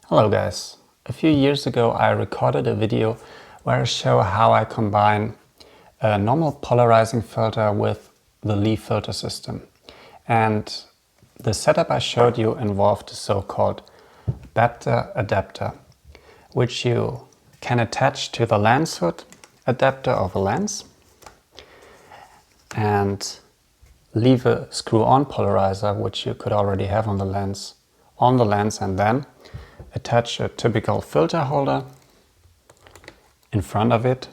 Hello guys! A few years ago I recorded a video where I show how I combine a normal polarizing filter with the Lee filter system. And the setup I showed you involved a so-called Bapter adapter, which you can attach to the lens hood adapter of a lens and leave a screw-on polarizer, which you could already have on the lens, and then attach a typical filter holder in front of it,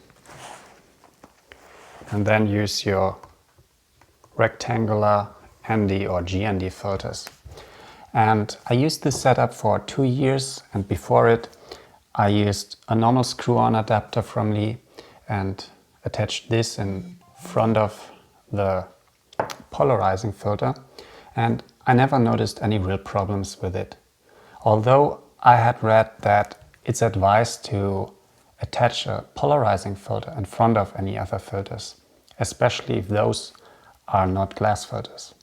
and then use your rectangular ND or GND filters. And I used this setup for 2 years, and before it I used a normal screw-on adapter from Lee and attached this in front of the polarizing filter, and I never noticed any real problems with it. Although I had read that it's advised to attach a polarizing filter in front of any other filters, especially if those are not glass filters.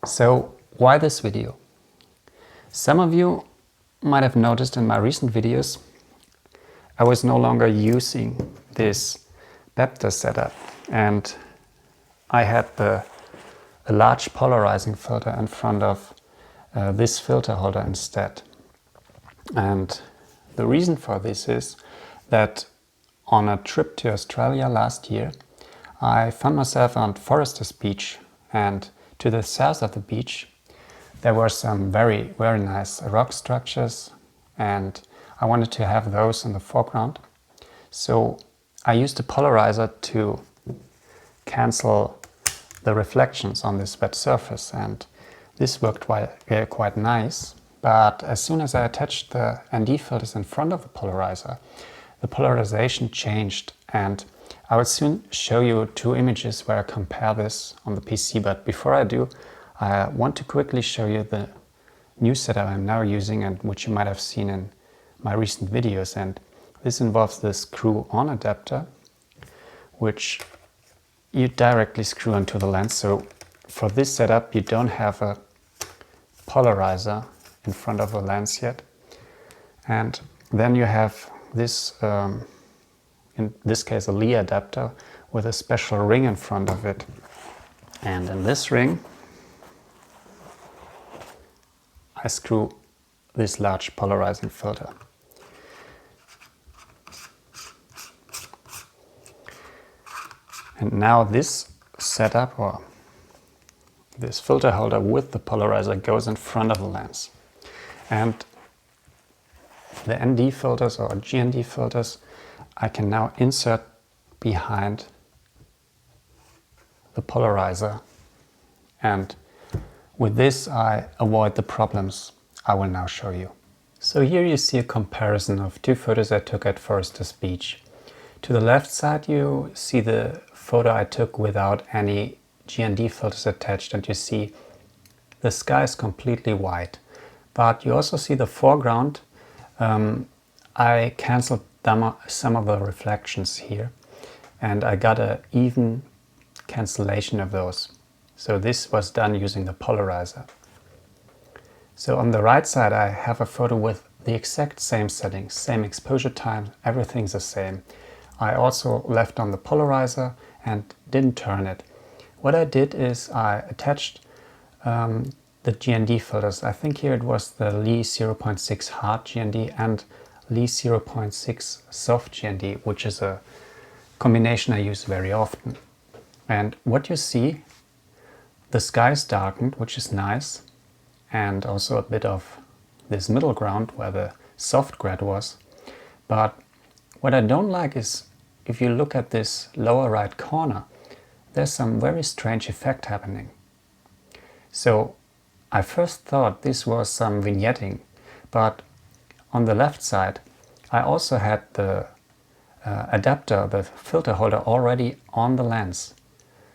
So why this video? Some of you might have noticed in my recent videos I was no longer using this Bapter setup, and I had a large polarizing filter in front of this filter holder instead. And the reason for this is that on a trip to Australia last year I found myself on Foresters Beach, and to the south of the beach there were some very nice rock structures, and I wanted to have those in the foreground. So I used a polarizer to cancel the reflections on this wet surface, and this worked quite nice. But as soon as I attached the ND filters in front of the polarizer, the polarization changed, and I will soon show you 2 images where I compare this on the PC. But before I do, I want to quickly show you the new setup I'm now using, and which you might have seen in my recent videos. And this involves the screw-on adapter, which you directly screw onto the lens. So for this setup you don't have a polarizer in front of the lens yet. And then you have this, in this case a Lee adapter with a special ring in front of it. And in this ring I screw this large polarizing filter. And now this setup, or this filter holder with the polarizer, goes in front of the lens. And the ND filters or GND filters I can now insert behind the polarizer, and with this I avoid the problems I will now show you. So here you see a comparison of 2 photos I took at Foresters Beach. To the left side you see the photo I took without any GND filters attached, and you see the sky is completely white. But you also see the foreground. I cancelled some of the reflections here, and I got an even cancellation of those. So this was done using the polarizer. So on the right side I have a photo with the exact same settings, same exposure time, everything's the same. I also left on the polarizer and didn't turn it. What I did is I attached the GND filters. I think here it was the Lee 0.6 hard GND and Lee 0.6 soft GND, which is a combination I use very often. And what you see, the sky is darkened, which is nice, and also a bit of this middle ground where the soft grad was. But what I don't like is, if you look at this lower right corner, there's some very strange effect happening. So I first thought this was some vignetting, but on the left side I also had the adapter, the filter holder, already on the lens.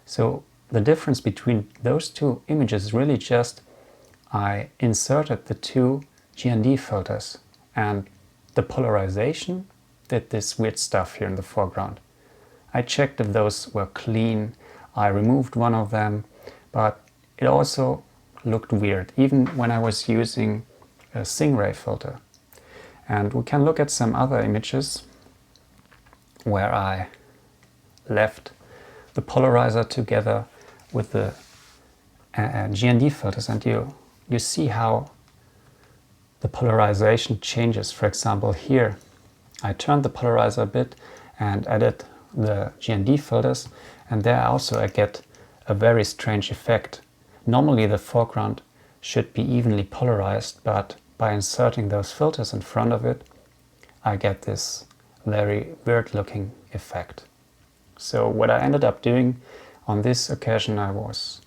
So the difference between those 2 images is really just I inserted the 2 GND filters, and the polarization did this weird stuff here in the foreground. I checked if those were clean, I removed one of them, but it also looked weird. Even when I was using a stingray filter. And we can look at some other images where I left the polarizer together with the GND filters, and you see how the polarization changes. For example, here I turned the polarizer a bit and added the GND filters, and there also I get a very strange effect. Normally the foreground should be evenly polarized, but by inserting those filters in front of it, I get this very weird looking effect. So what I ended up doing on this occasion, I was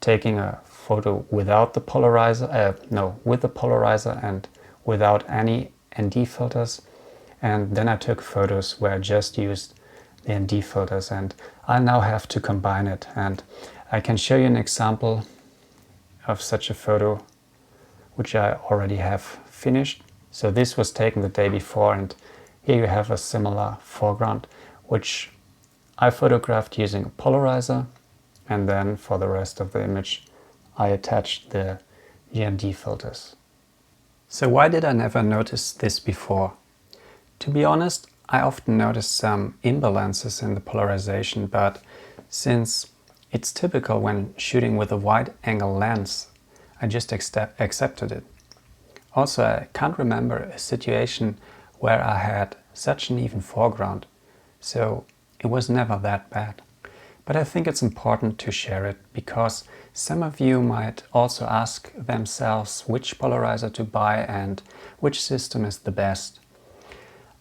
taking a photo without the polarizer, with the polarizer and without any ND filters, and then I took photos where I just used the ND filters, and I now have to combine it, and I can show you an example of such a photo which I already have finished. So this was taken the day before, and here you have a similar foreground which I photographed using a polarizer, and then for the rest of the image I attached the GND filters. So why did I never notice this before? To be honest, I often notice some imbalances in the polarization, but since it's typical when shooting with a wide angle lens, I just accepted it. Also, I can't remember a situation where I had such an even foreground, so it was never that bad. But I think it's important to share it, because some of you might also ask themselves which polarizer to buy and which system is the best.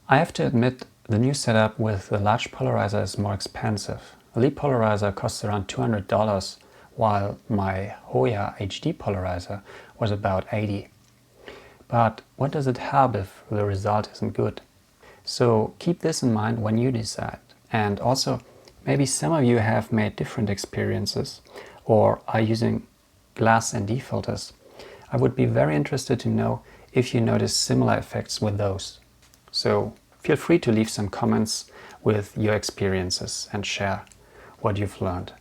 I have to admit, the new setup with the large polarizer is more expensive. A lead polarizer costs around $200, while my Hoya HD polarizer was about $80. But what does it help if the result isn't good? So keep this in mind when you decide. And also, maybe some of you have made different experiences or are using glass ND filters. I would be very interested to know if you notice similar effects with those. So feel free to leave some comments with your experiences and share what you've learned.